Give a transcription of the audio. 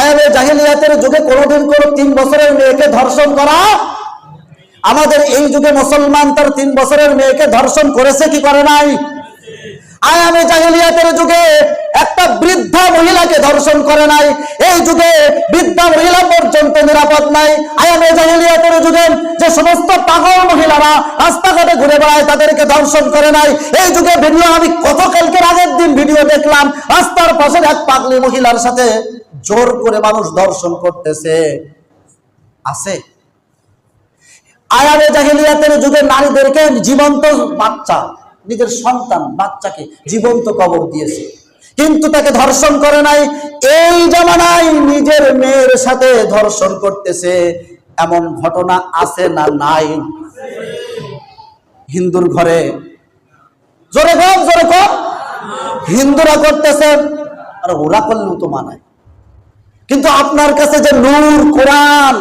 আয়ামে জাহিলিয়াতের যুগে কোনোদিন কোনো 3 বছরের মেয়েকে ধর্ষণ করা, আমাদের এই যুগে মুসলমান তার 3 বছরের মেয়েকে ধর্ষণ করেছে কি করে নাই? আয়ামে জাহিলিয়াতের যুগে একটা বৃদ্ধা মহিলাকে ধর্ষণ করে নাই। এই যুগে বৃদ্ধা মহিলা পর্যন্ত নিরাপদ নাই। আয়ামে জাহিলিয়াতের যুগে যে সমস্ত পাগল মহিলারা রাস্তাঘাটে ঘুরে বেড়ায় তাদেরকে ধর্ষণ করে নাই। এই যুগে ভিডিও, আমি কালকের আগের দিন ভিডিও দেখলাম, রাস্তার পাশে এক পাগলি মহিলার সাথে জোর করে মানুষ ধর্ষণ করতেছে। আছে? আয়ামে জাহিলিয়াতের যুগে নারীদেরকে জীবন্ত বাচ্চা, নিজের সন্তান বাচ্চাকে জীবন্ত কবর দিয়েছে, কিন্তু তাকে ধর্ষণ করে নাই। এই জামানায় নিজের মেয়ের সাথে ধর্ষণ করতেছে, এমন ঘটনা আছে না নাই? হিন্দুর ঘরে, জোরে কম হিন্দুরা করতেছে, আর ওরা করলেও তো মানায়। কিন্তু আপনার কাছে যে নূর কোরআন,